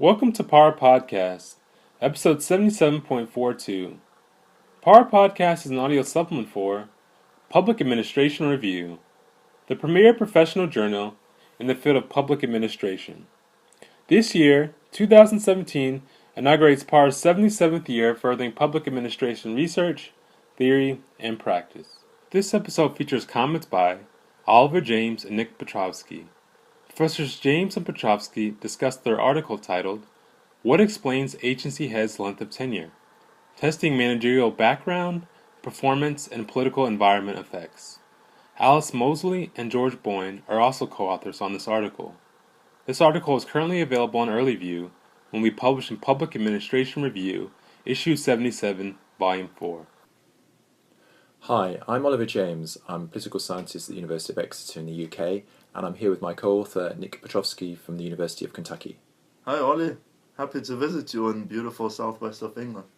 Welcome to Power Podcast, episode 77.42. Power Podcast is an audio supplement for Public Administration Review, the premier professional journal in the field of public administration. This year, 2017, inaugurates Power's 77th year furthering public administration research, theory, and practice. This episode features comments by Oliver James and Nick Petrovsky. Professors James and Petrovsky discussed their article titled, What Explains Agency Heads' Length of Tenure? Testing Managerial Background, Performance, and Political Environment Effects. Moseley and George Boyne are also co-authors on this article. This article is currently available on Early View when we publish in Public Administration Review, Issue 77, Volume 4. Hi, I'm Oliver James. I'm a political scientist at the University of Exeter in the UK, and I'm here with my co-author Nick Petrovsky from the University of Kentucky. Hi Ollie, happy to visit you in beautiful southwest of England.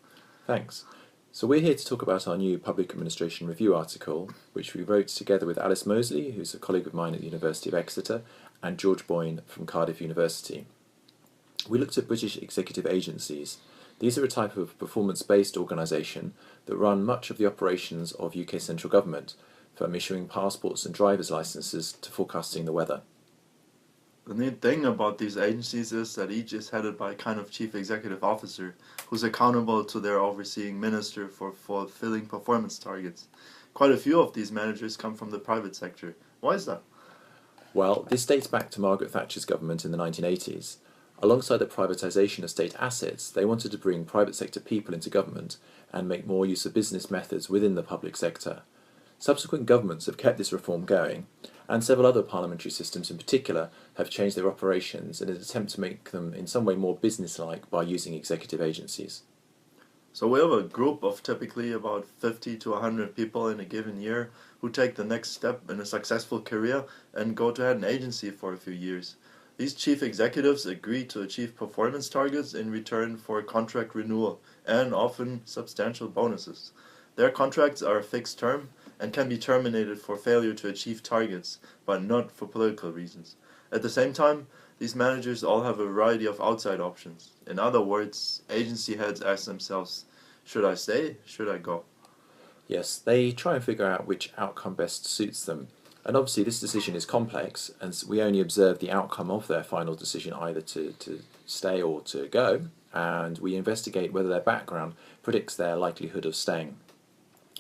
Thanks. So we're here to talk about our new Public Administration Review article, which we wrote together with Moseley, who's a colleague of mine at the University of Exeter, and George Boyne from Cardiff University. We looked at British executive agencies. These are a type of performance-based organisation that run much of the operations of UK central government, from issuing passports and driver's licences to forecasting the weather. The neat thing about these agencies is that each is headed by a kind of chief executive officer who's accountable to their overseeing minister for fulfilling performance targets. Quite a few of these managers come from the private sector. Why is that? Well, this dates back to Margaret Thatcher's government in the 1980s. Alongside the privatisation of state assets, they wanted to bring private sector people into government and make more use of business methods within the public sector. Subsequent governments have kept this reform going, and several other parliamentary systems in particular have changed their operations in an attempt to make them in some way more business-like by using executive agencies. So we have a group of typically about 50 to 100 people in a given year who take the next step in a successful career and go to head an agency for a few years. These chief executives agree to achieve performance targets in return for contract renewal and often substantial bonuses. Their contracts are a fixed term and can be terminated for failure to achieve targets, but not for political reasons. At the same time, these managers all have a variety of outside options. In other words, agency heads ask themselves, should I stay? Should I go? Yes, they try and figure out which outcome best suits them. And obviously this decision is complex, and we only observe the outcome of their final decision either to stay or to go, and we investigate whether their background predicts their likelihood of staying.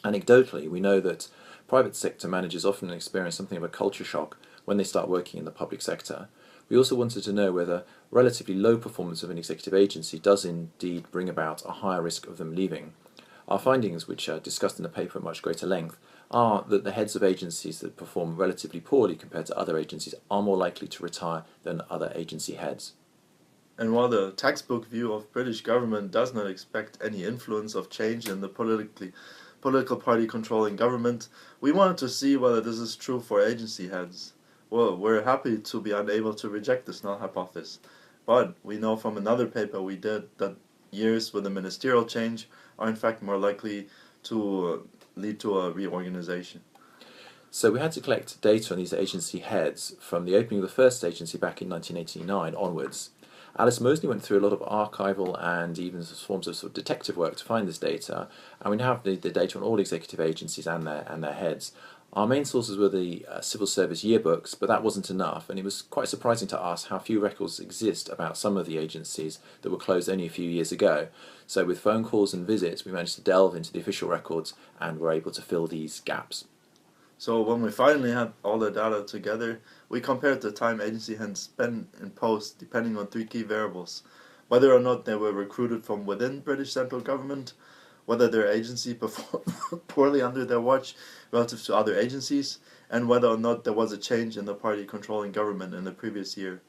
Anecdotally, we know that private sector managers often experience something of a culture shock when they start working in the public sector. We also wanted to know whether relatively low performance of an executive agency does indeed bring about a higher risk of them leaving. Our findings, which are discussed in the paper at much greater length, are that the heads of agencies that perform relatively poorly compared to other agencies are more likely to retire than other agency heads. And while the textbook view of British government does not expect any influence of change in the political party controlling government, we wanted to see whether this is true for agency heads. Well, we're happy to be unable to reject this null hypothesis, but we know from another paper we did that years with a ministerial change are in fact more likely to lead to a reorganization. So we had to collect data on these agency heads from the opening of the first agency back in 1989 onwards. Moseley went through a lot of archival and even forms of detective work to find this data, and we now have the data on all executive agencies and their heads. Our main sources were the civil service yearbooks, but that wasn't enough, and it was quite surprising to us how few records exist about some of the agencies that were closed only a few years ago. So with phone calls and visits, we managed to delve into the official records and were able to fill these gaps. So when we finally had all the data together, we compared the time agency heads spent in post depending on three key variables: whether or not they were recruited from within British central government, whether their agency performed poorly under their watch relative to other agencies, and whether or not there was a change in the party controlling government in the previous year.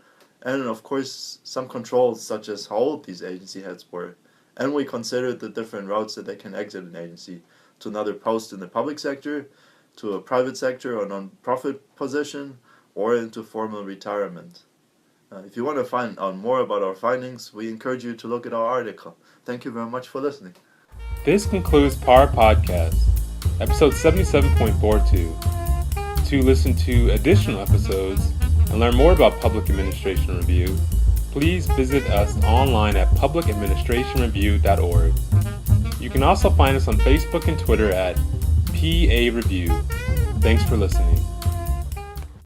And of course, some controls such as how old these agency heads were. And we considered the different routes that they can exit an agency: to another post in the public sector, to a private sector or non-profit position, or into formal retirement. If you want to find out more about our findings, we encourage you to look at our article. Thank you very much for listening. This concludes Power Podcast, episode 77.42. To listen to additional episodes and learn more about Public Administration Review, please visit us online at publicadministrationreview.org. You can also find us on Facebook and Twitter at PA Review. Thanks for listening.